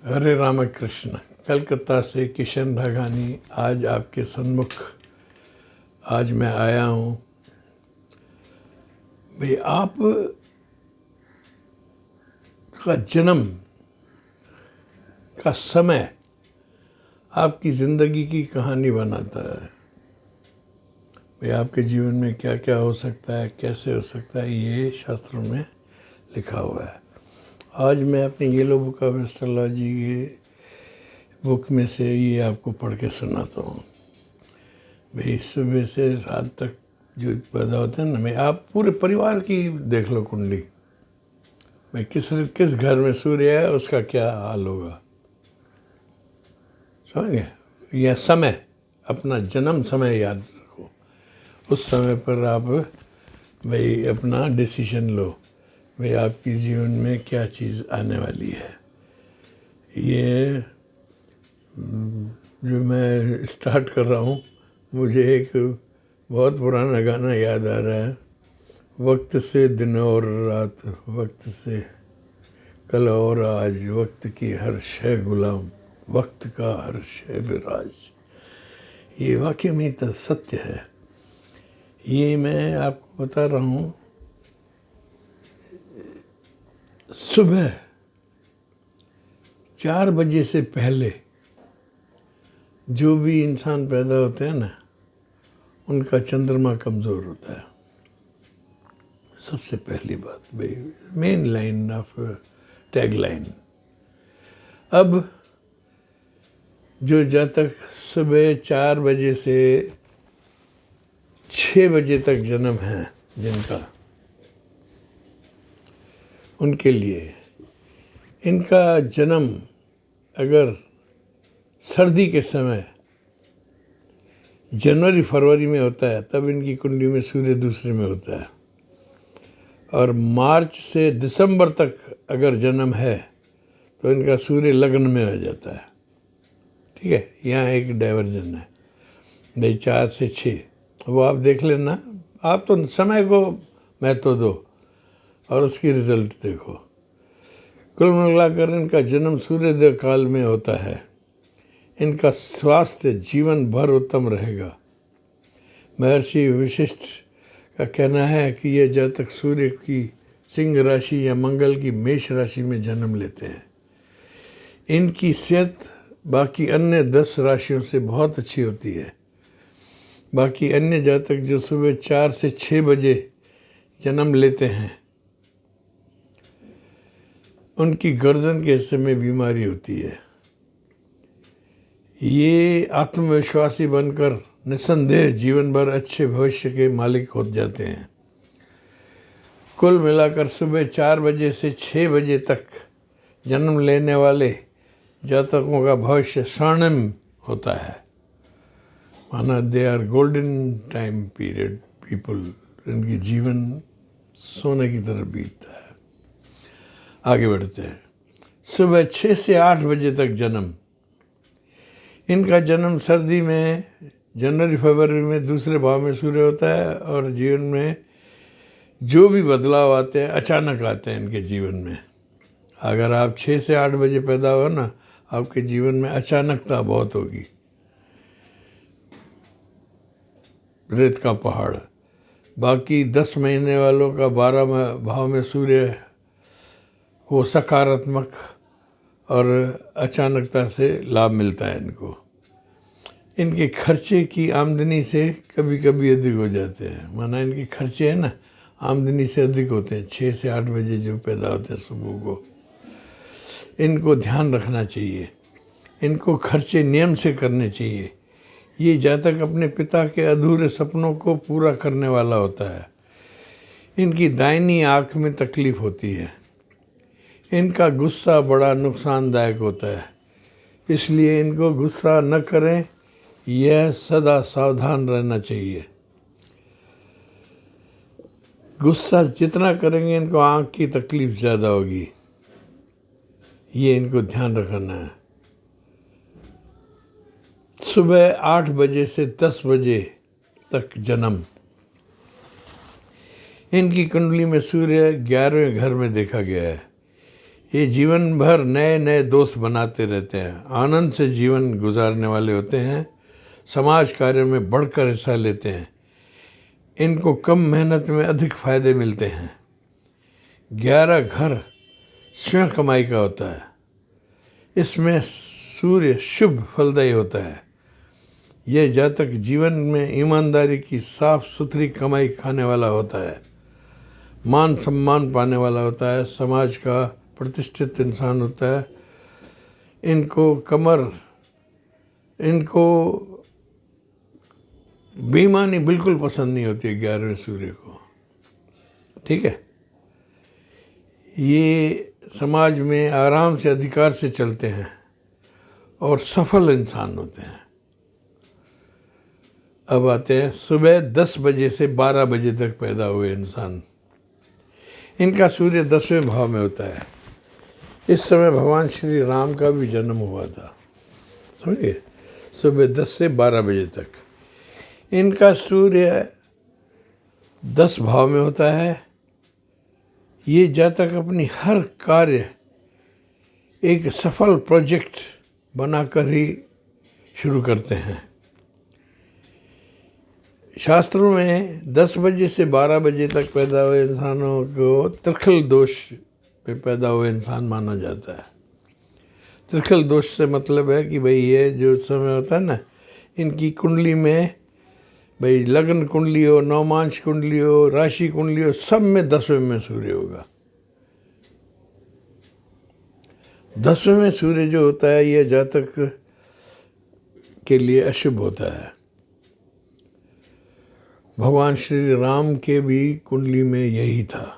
हरे रामकृष्ण। कलकत्ता से किशन राघानी आज आपके सन्मुख आज मैं आया हूँ। भाई, आप का जन्म का समय आपकी ज़िंदगी की कहानी बनाता है। भाई, आपके जीवन में क्या क्या हो सकता है, कैसे हो सकता है, ये शास्त्रों में लिखा हुआ है। आज मैं अपनी येलो बुक ऑफ एस्ट्रोलॉजी के बुक में से ये आपको पढ़ के सुनाता हूँ। भाई, सुबह से रात तक जो पैदा होते हैं ना, मैं आप पूरे परिवार की देख लो कुंडली। भाई, किस घर में सूर्य है उसका क्या हाल होगा, समझ गए। यह समय, अपना जन्म समय याद रखो। उस समय पर आप भाई अपना डिसीजन लो। भाई, आपकी जीवन में क्या चीज़ आने वाली है। ये जो मैं स्टार्ट कर रहा हूँ, मुझे एक बहुत पुराना गाना याद आ रहा है। वक्त से दिन और रात, वक्त से कल और आज, वक्त की हर शय गुलाम, वक्त का हर शय विराज। ये वाकई में तो सत्य है। ये मैं आपको बता रहा हूँ। सुबह 4 बजे से पहले जो भी इंसान पैदा होते हैं ना, उनका चंद्रमा कमज़ोर होता है। सबसे पहली बात, भाई main line of tag line. अब जो जातक सुबह 4 बजे से 6 बजे तक जन्म है जिनका, उनके लिए इनका जन्म अगर सर्दी के समय जनवरी फरवरी में होता है, तब इनकी कुंडली में सूर्य दूसरे में होता है। और मार्च से दिसंबर तक अगर जन्म है तो इनका सूर्य लग्न में हो जाता है। ठीक है, यहाँ एक डाइवर्जन है। भाई 4 से 6 वो आप देख लेना। आप तो समय को महत्व दो और उसकी रिजल्ट देखो। कुल मिलाकर इनका जन्म सूर्योदय काल में होता है। इनका स्वास्थ्य जीवन भर उत्तम रहेगा। महर्षि वशिष्ठ का कहना है कि ये जातक सूर्य की सिंह राशि या मंगल की मेष राशि में जन्म लेते हैं, इनकी सेहत बाकी अन्य 10 राशियों से बहुत अच्छी होती है। बाकी अन्य जातक जो सुबह 4 से 6 बजे जन्म लेते हैं, उनकी गर्दन के हिस्से में बीमारी होती है। ये आत्मविश्वासी बनकर निस्संदेह जीवन भर अच्छे भविष्य के मालिक हो जाते हैं। कुल मिलाकर सुबह 4 बजे से 6 बजे तक जन्म लेने वाले जातकों का भविष्य स्वर्णिम होता है। माना they are golden time period people. इनकी जीवन सोने की तरह बीतता है। आगे बढ़ते हैं। सुबह 6 से 8 बजे तक जन्म, इनका जन्म सर्दी में जनवरी फरवरी में दूसरे भाव में सूर्य होता है। और जीवन में जो भी बदलाव आते हैं अचानक आते हैं इनके जीवन में। अगर आप 6 से 8 बजे पैदा हो ना, आपके जीवन में अचानकता बहुत होगी। रेत का पहाड़। बाकी 10 महीने वालों का 12 भाव में सूर्य, वो सकारात्मक और अचानकता से लाभ मिलता है इनको। इनके खर्चे की आमदनी से कभी कभी अधिक हो जाते हैं। माना इनके खर्चे हैं ना, आमदनी से अधिक होते हैं। 6 से 8 बजे जो पैदा होते हैं सुबह को, इनको ध्यान रखना चाहिए। इनको खर्चे नियम से करने चाहिए। ये जातक अपने पिता के अधूरे सपनों को पूरा करने वाला होता है। इनकी दाहिनी आँख में तकलीफ होती है। इनका गुस्सा बड़ा नुकसानदायक होता है, इसलिए इनको गुस्सा न करें, यह सदा सावधान रहना चाहिए। गुस्सा जितना करेंगे इनको आँख की तकलीफ ज़्यादा होगी। ये इनको ध्यान रखना है। सुबह 8 बजे से 10 बजे तक जन्म, इनकी कुंडली में सूर्य 11वें घर में देखा गया है। ये जीवन भर नए नए दोस्त बनाते रहते हैं, आनंद से जीवन गुजारने वाले होते हैं, समाज कार्य में बढ़कर हिस्सा लेते हैं। इनको कम मेहनत में अधिक फायदे मिलते हैं। 11 घर स्वयं कमाई का होता है। इसमें सूर्य शुभ फलदायी होता है। यह जातक जीवन में ईमानदारी की साफ सुथरी कमाई खाने वाला होता है, मान सम्मान पाने वाला होता है, समाज का प्रतिष्ठित इंसान होता है। इनको बेईमानी बिल्कुल पसंद नहीं होती है 11वें सूर्य को, ठीक है। ये समाज में आराम से अधिकार से चलते हैं और सफल इंसान होते हैं। अब आते हैं सुबह 10 बजे से 12 बजे तक पैदा हुए इंसान। इनका सूर्य 10वें भाव में होता है। इस समय भगवान श्री राम का भी जन्म हुआ था, समझिए, सुबह 10 से 12 बजे तक। इनका सूर्य 10 भाव में होता है। ये जातक अपनी हर कार्य एक सफल प्रोजेक्ट बनाकर ही शुरू करते हैं। शास्त्रों में 10 बजे से 12 बजे तक पैदा हुए इंसानों को त्रिखल दोष में पैदा हुए इंसान माना जाता है। त्रिखल दोष से मतलब है कि भाई ये जो समय होता है ना, इनकी कुंडली में भाई लग्न कुंडली हो, नवमांश कुंडली हो, राशि कुंडली हो, सब में 10वें में सूर्य होगा। 10वें में सूर्य जो होता है यह जातक के लिए अशुभ होता है। भगवान श्री राम के भी कुंडली में यही था।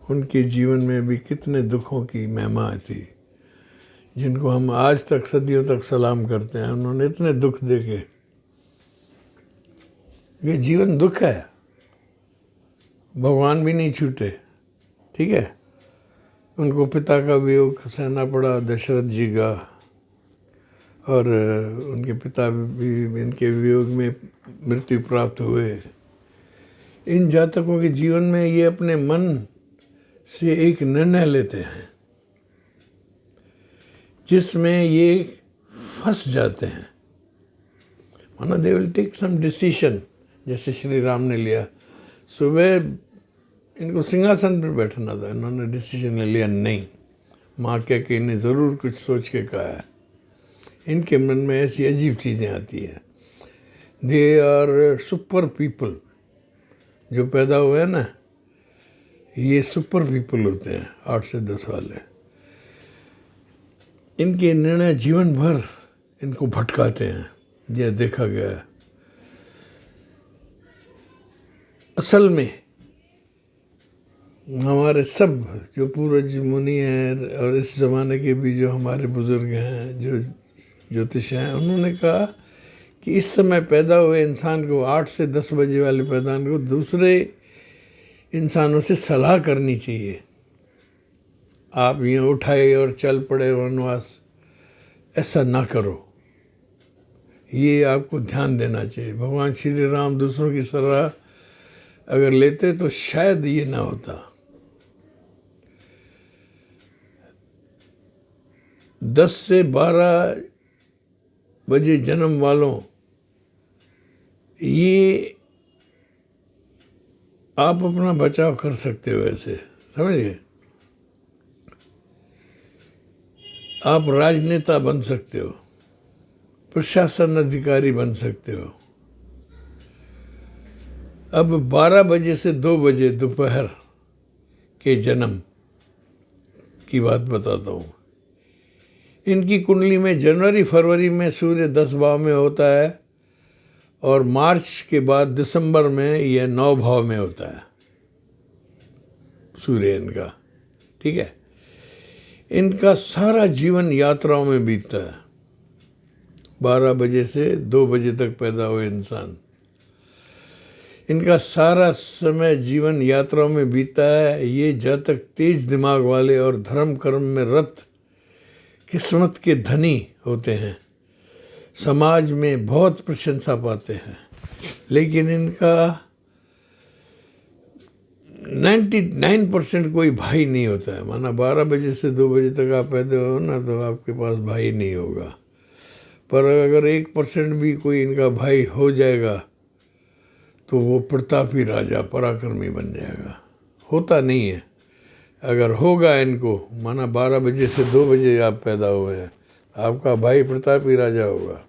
उनके जीवन में भी कितने दुखों की महिमा थी, जिनको हम आज तक सदियों तक सलाम करते हैं। उन्होंने इतने दुख देखे। ये जीवन दुख है, भगवान भी नहीं छूटे, ठीक है। उनको पिता का वियोग सहना पड़ा, दशरथ जी का, और उनके पिता भी इनके वियोग में मृत्यु प्राप्त हुए। इन जातकों के जीवन में ये अपने मन से एक निर्णय लेते हैं जिसमें ये फंस जाते हैं। माना they will take some decision, जैसे श्री राम ने लिया। सुबह इनको सिंहासन पर बैठना था, इन्होंने डिसीजन ले लिया नहीं, माँ कह के इन्हें ज़रूर कुछ सोच के कहा है। इनके मन में ऐसी अजीब चीज़ें आती हैं। They are super people. जो पैदा हुए हैं ना, ये सुपर पीपल होते हैं, 8 से 10 वाले। इनके निर्णय जीवन भर इनको भटकाते हैं, यह देखा गया है। असल में हमारे सब जो पूर्वज मुनि हैं और इस ज़माने के भी जो हमारे बुज़ुर्ग हैं, जो ज्योतिष हैं, उन्होंने कहा कि इस समय पैदा हुए इंसान को, 8 से 10 बजे वाले पैदान को, दूसरे इंसानों से सलाह करनी चाहिए। आप यूँ उठाए और चल पड़े वनवास, ऐसा ना करो। ये आपको ध्यान देना चाहिए। भगवान श्री राम दूसरों की सलाह अगर लेते तो शायद ये ना होता। 10 से 12 बजे जन्म वालों, ये आप अपना बचाव कर सकते हो ऐसे, समझिए। आप राजनेता बन सकते हो, प्रशासन अधिकारी बन सकते हो। अब 12 बजे से 2 बजे दोपहर के जन्म की बात बताता हूँ। इनकी कुंडली में जनवरी फरवरी में सूर्य 10 भाव में होता है और मार्च के बाद दिसंबर में यह 9 भाव में होता है सूर्य इनका, ठीक है। इनका सारा जीवन यात्राओं में बीतता है। 12 बजे से 2 बजे तक पैदा हुए इंसान, इनका सारा समय जीवन यात्राओं में बीतता है। ये जातक तेज दिमाग वाले और धर्म कर्म में रत किस्मत के धनी होते हैं। समाज में बहुत प्रशंसा पाते हैं, लेकिन इनका 99% कोई भाई नहीं होता है। माना 12 बजे से 2 बजे तक आप पैदा हो ना, तो आपके पास भाई नहीं होगा। पर अगर 1% भी कोई इनका भाई हो जाएगा तो वो प्रतापी राजा पराक्रमी बन जाएगा। होता नहीं है। अगर होगा इनको, माना 12 बजे से 2 बजे आप पैदा हुए हैं, आपका भाई प्रतापी राजा होगा,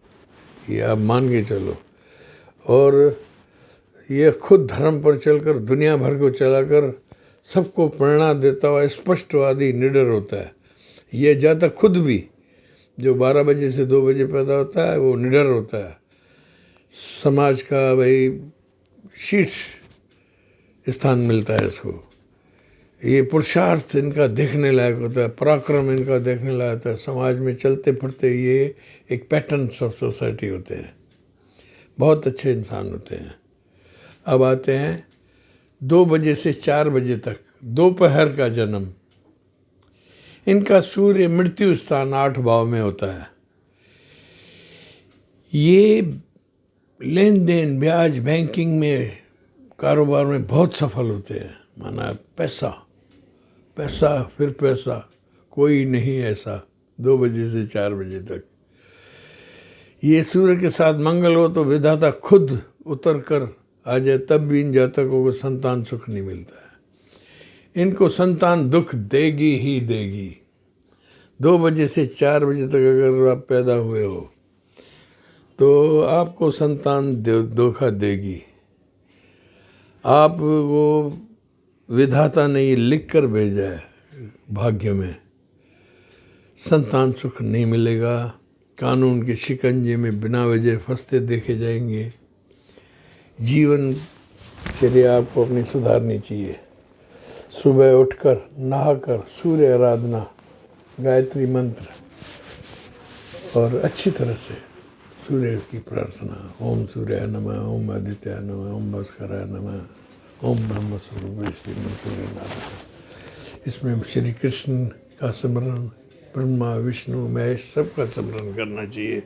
ये आप मान के चलो। और ये खुद धर्म पर चलकर दुनिया भर को चलाकर सबको प्रेरणा देता हुआ स्पष्टवादी निडर होता है। ये ज़्यादा खुद भी जो 12 बजे से 2 बजे पैदा होता है वो निडर होता है, समाज का भाई शीर्ष स्थान मिलता है इसको। ये पुरुषार्थ इनका देखने लायक होता है, पराक्रम इनका देखने लायक होता है। समाज में चलते फिरते ये एक पैटर्न्स ऑफ सोसाइटी होते हैं, बहुत अच्छे इंसान होते हैं। अब आते हैं 2 बजे से 4 बजे तक, दोपहर का जन्म। इनका सूर्य मृत्यु स्थान 8 भाव में होता है। ये लेन देन, ब्याज, बैंकिंग में, कारोबार में बहुत सफल होते हैं। माना पैसा पैसा फिर पैसा, कोई नहीं ऐसा। 2 बजे से 4 बजे तक ये सूर्य के साथ मंगल हो तो विधाता खुद उतर कर आ जाए, तब भी इन जातकों को संतान सुख नहीं मिलता है। इनको संतान दुख देगी ही देगी। 2 बजे से 4 बजे तक अगर आप पैदा हुए हो तो आपको संतान धोखा देगी। आप वो विधाता ने ये लिख कर भेजा है भाग्य में, संतान सुख नहीं मिलेगा। कानून के शिकंजे में बिना वजह फंसते देखे जाएंगे। जीवन चर्या आपको अपनी सुधारनी चाहिए। सुबह उठकर नहाकर सूर्य आराधना, गायत्री मंत्र और अच्छी तरह से सूर्य की प्रार्थना, ओम सूर्याय नमः, ओम आदित्याय नमः, ओम भास्कराय नमः, ओम ब्रह्म स्वरूप श्री सूर्यनारायण। इसमें श्री कृष्ण का स्मरण, ब्रह्मा विष्णु महेश सबका स्मरण करना चाहिए।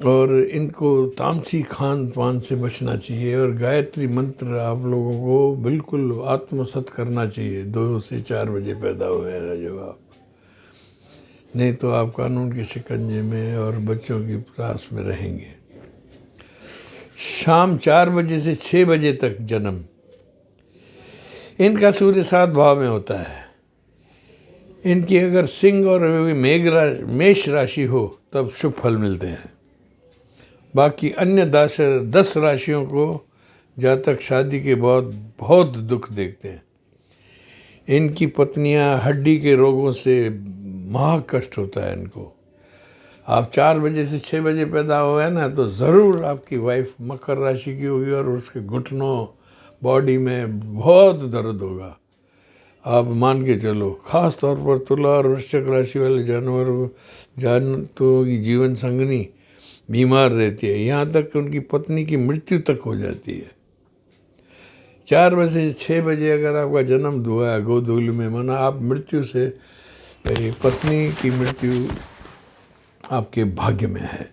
और इनको तामसी खान पान से बचना चाहिए। और गायत्री मंत्र आप लोगों को बिल्कुल आत्मसात करना चाहिए। 2 से 4 बजे पैदा हुए हैं जब आप, नहीं तो आप कानून के शिकंजे में और बच्चों की पास में रहेंगे। शाम 4 बजे से 6 बजे तक जन्म। इनका सूर्य 7 भाव में होता है। इनकी अगर सिंह और मेष राशि हो तब शुभ फल मिलते हैं। बाकी अन्य 10 राशियों को जातक शादी के बाद बहुत दुख देखते हैं। इनकी पत्नियां हड्डी के रोगों से महा कष्ट होता है इनको। आप 4 बजे से 6 बजे पैदा हुए ना, तो ज़रूर आपकी वाइफ मकर राशि की होगी और उसके घुटनों, बॉडी में बहुत दर्द होगा। आप मान के चलो। ख़ास तौर पर तुला और वृश्चिक राशि वाले जानवरों की जीवन संगनी बीमार रहती है, यहाँ तक कि उनकी पत्नी की मृत्यु तक हो जाती है। 4 बजे से 6 बजे अगर आपका जन्म हुआ है गोधूली में, माना आप मृत्यु से, पत्नी की मृत्यु आपके भाग्य में है।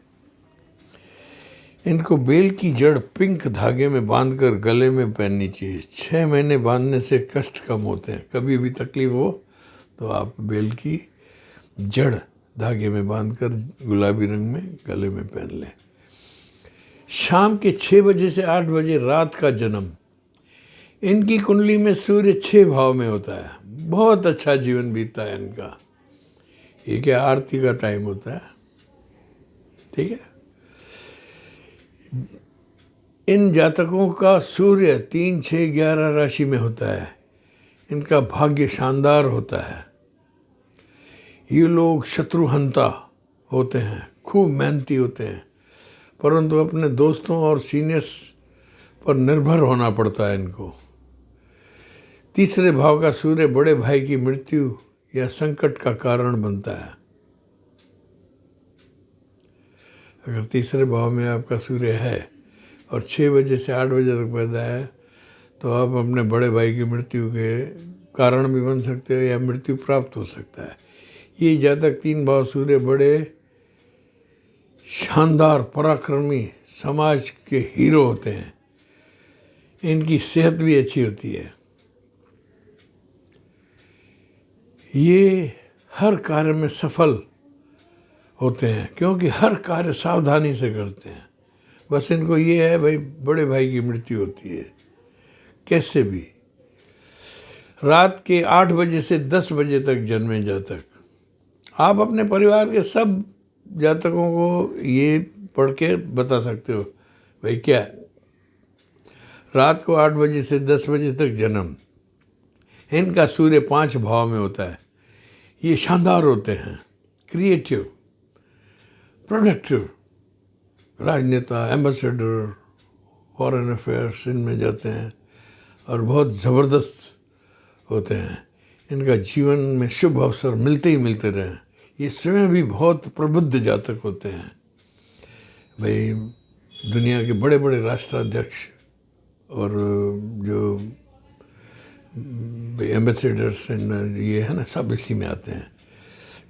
इनको बेल की जड़ पिंक धागे में बांधकर गले में पहननी चाहिए। 6 महीने बांधने से कष्ट कम होते हैं। कभी भी तकलीफ हो तो आप बेल की जड़ धागे में बांधकर गुलाबी रंग में गले में पहन लें। शाम के 6 बजे से 8 बजे रात का जन्म। इनकी कुंडली में सूर्य 6 भाव में होता है। बहुत अच्छा जीवन बीतता है इनका। ये क्या आरती का टाइम होता है, ठीक है। इन जातकों का सूर्य 3, 6, 11 राशि में होता है। इनका भाग्य शानदार होता है। ये लोग शत्रुहंता होते हैं, खूब मेहनती होते हैं, परंतु अपने दोस्तों और सीनियर्स पर निर्भर होना पड़ता है इनको। तीसरे भाव का सूर्य बड़े भाई की मृत्यु या संकट का कारण बनता है। अगर तीसरे भाव में आपका सूर्य है और 6 बजे से 8 बजे तक पैदा है, तो आप अपने बड़े भाई की मृत्यु के कारण भी बन सकते हो या मृत्यु प्राप्त हो सकता है। ये जातक 3 भाव सूर्य बड़े शानदार पराक्रमी समाज के हीरो होते हैं। इनकी सेहत भी अच्छी होती है। ये हर कार्य में सफल होते हैं क्योंकि हर कार्य सावधानी से करते हैं। बस इनको ये है भाई, बड़े भाई की मृत्यु होती है कैसे भी। रात के 8 बजे से 10 बजे तक जन्मे जातक, आप अपने परिवार के सब जातकों को ये पढ़ के बता सकते हो भाई क्या है। रात को 8 बजे से 10 बजे तक जन्म, इनका सूर्य 5 भाव में होता है। ये शानदार होते हैं, क्रिएटिव, प्रोडक्टिव, राजनेता, एम्बेसडर, फॉरेन अफेयर्स इनमें जाते हैं और बहुत ज़बरदस्त होते हैं। इनका जीवन में शुभ अवसर मिलते ही मिलते रहे। ये स्वयं भी बहुत प्रबुद्ध जातक होते हैं भाई। दुनिया के बड़े बड़े राष्ट्राध्यक्ष और जो एम्बेसडर्स ये है ना, सब इसी में आते हैं।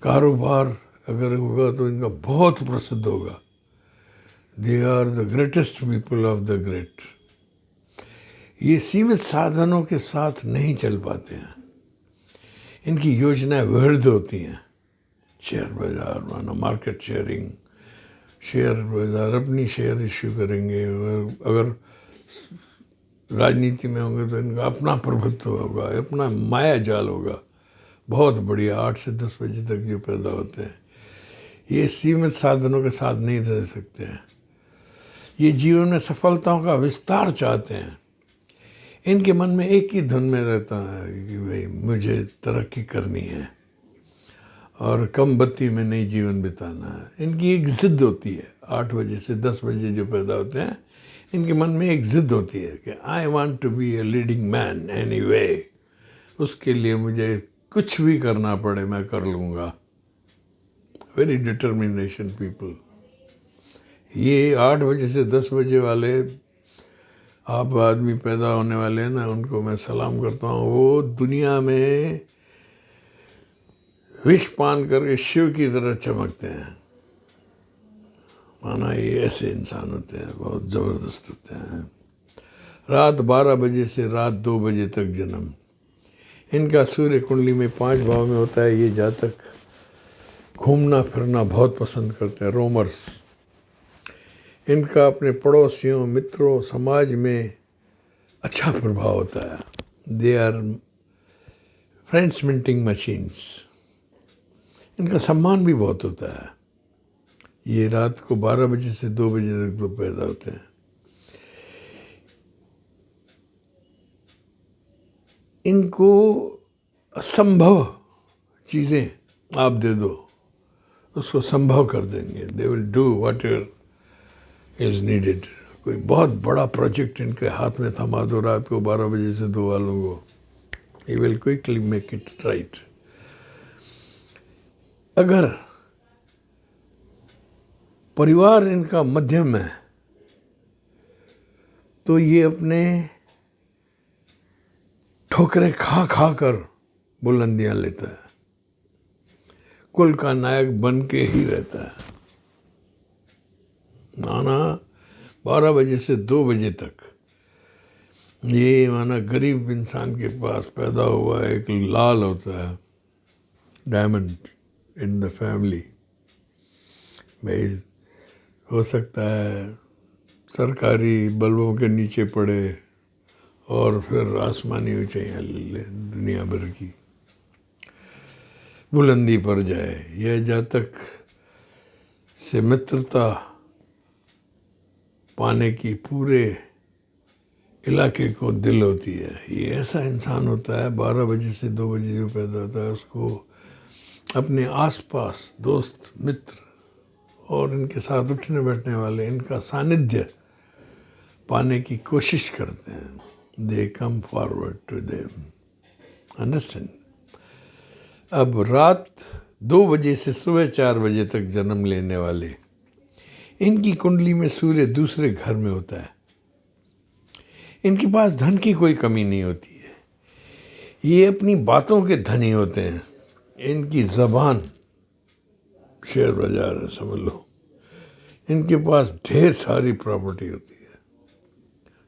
कारोबार अगर होगा तो इनका बहुत प्रसिद्ध होगा। They are the greatest people of the great. ये सीमित साधनों के साथ नहीं चल पाते हैं। इनकी योजनाएं व्यर्थ होती हैं। शेयर बाजार माना मार्केट शेयरिंग, शेयर बाजार अपनी शेयर इश्यू करेंगे। अगर राजनीति में होंगे तो इनका अपना प्रभुत्व होगा, अपना माया जाल होगा। बहुत बढ़िया। 8 से 10 बजे तक जो पैदा होते हैं ये सीमित साधनों के साथ नहीं रह सकते हैं। ये जीवन में सफलताओं का विस्तार चाहते हैं। इनके मन में एक ही धुन में रहता है कि भाई मुझे तरक्की करनी है और कम बत्ती में नहीं जीवन बिताना है। इनकी एक ज़िद होती है। 8 बजे से 10 बजे जो पैदा होते हैं इनके मन में एक ज़िद होती है कि I want to be a leading man anyway. उसके लिए मुझे कुछ भी करना पड़े मैं कर लूँगा। Very determination people. ये 8 बजे से 10 बजे वाले आप आदमी पैदा होने वाले हैं ना, उनको मैं सलाम करता हूँ। वो दुनिया में विष पान करके शिव की तरह चमकते हैं। माना ये ऐसे इंसान होते हैं, बहुत ज़बरदस्त होते हैं। रात 12 बजे से रात 2 बजे तक जन्म, इनका सूर्य कुंडली में 5 भाव में होता है। ये जातक घूमना फिरना बहुत पसंद करते हैं, रोमर्स। इनका अपने पड़ोसियों, मित्रों, समाज में अच्छा प्रभाव होता है। They are friends minting machines. इनका सम्मान भी बहुत होता है। ये रात को 12 बजे से 2 बजे तक तो पैदा होते हैं। इनको असंभव चीज़ें आप दे दो, उसको संभव कर देंगे। They will do what is needed. कोई बहुत बड़ा प्रोजेक्ट इनके हाथ में थमा दो रात को 12 बजे से 2 वालों को, he will quickly make it right. अगर परिवार इनका मध्यम है तो ये अपने ठोकरें खा खा कर बुलंदियां लेता है। कुल का नायक बन के ही रहता है। माना 12 बजे से 2 बजे तक ये माना गरीब इंसान के पास पैदा हुआ एक लाल होता है, डायमंड इन द फैमिली। भाई हो सकता है सरकारी बल्बों के नीचे पड़े और फिर आसमानी ऊंचाइयाँ ले दुनिया भर की बुलंदी पर जाए। यह जातक से मित्रता पाने की पूरे इलाके को दिल होती है। ये ऐसा इंसान होता है 12 बजे से 2 बजे जो पैदा होता है उसको अपने आसपास दोस्त, मित्र और इनके साथ उठने बैठने वाले इनका सानिध्य पाने की कोशिश करते हैं। They come forward to them, understand. अब रात 2 बजे से सुबह 4 बजे तक जन्म लेने वाले, इनकी कुंडली में सूर्य दूसरे घर में होता है। इनके पास धन की कोई कमी नहीं होती है। ये अपनी बातों के धनी होते हैं। इनकी ज़बान शेयर बाजार है, समझ लो। इनके पास ढेर सारी प्रॉपर्टी होती है,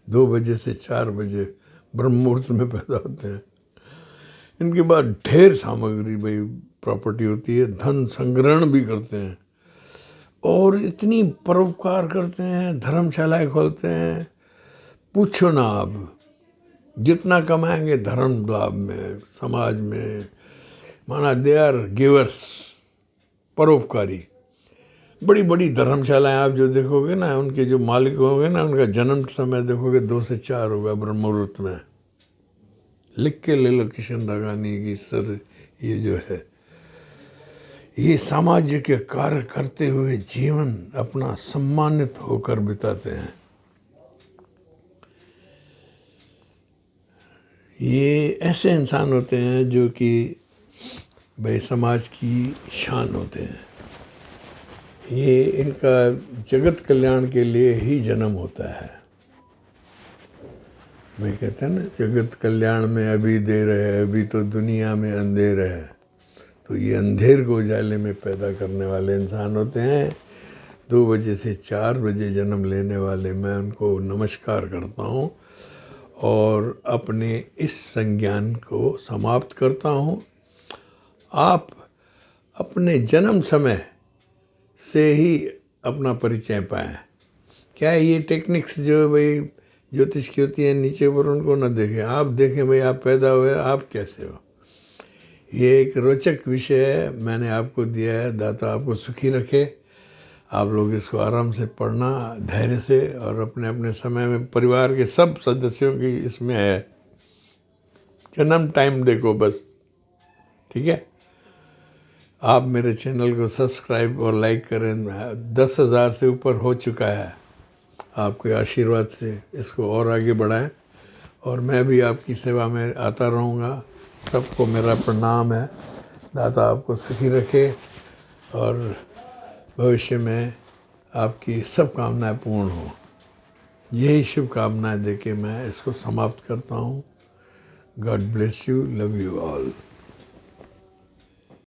2 बजे से 4 बजे ब्रह्म मुहूर्त में पैदा होते हैं। इनके बाद ढेर सामग्री भाई प्रॉपर्टी होती है, धन संग्रहण भी करते हैं और इतनी परोपकार करते हैं, धर्मशालाएं खोलते हैं, पूछो ना आप। जितना कमाएंगे धर्म लाभ में, समाज में, माना दे आर गिवर्स, परोपकारी। बड़ी बड़ी धर्मशालाएं आप जो देखोगे ना, उनके जो मालिक होंगे ना, उनका जन्म समय देखोगे 2 से 4 होगा ब्रह्म मुहूर्त में। लिख के ले लो किशन रागानी की सर, ये जो है ये सामाजिक के कार्य करते हुए जीवन अपना सम्मानित होकर बिताते हैं। ये ऐसे इंसान होते हैं जो कि भाई समाज की शान होते हैं। ये इनका जगत कल्याण के लिए ही जन्म होता है। भाई कहते हैं ना, जगत कल्याण में अभी देर है, अभी तो दुनिया में अंधेर है। तो ये अंधेर को उजाले में पैदा करने वाले इंसान होते हैं। 2 बजे से 4 बजे जन्म लेने वाले, मैं उनको नमस्कार करता हूँ और अपने इस संज्ञान को समाप्त करता हूँ। आप अपने जन्म समय से ही अपना परिचय पाएं। क्या ये टेक्निक्स जो भाई ज्योतिष की होती है नीचे पर, उनको न देखें, आप देखें भाई आप पैदा हुए, आप कैसे हो। ये एक रोचक विषय है, मैंने आपको दिया है। दाता आपको सुखी रखे। आप लोग इसको आराम से पढ़ना, धैर्य से, और अपने अपने समय में परिवार के सब सदस्यों की इसमें है। जन्म टाइम देखो बस, ठीक है। आप मेरे चैनल को सब्सक्राइब और लाइक करें। 10,000 से ऊपर हो चुका है। आपके आशीर्वाद से इसको और आगे बढ़ाएं और मैं भी आपकी सेवा में आता रहूँगा। सबको मेरा प्रणाम है। दाता आपको सुखी रखे और भविष्य में आपकी सब कामनाएं पूर्ण हो। यही शुभकामनाएं देके मैं इसको समाप्त करता हूँ। God bless you, love you all.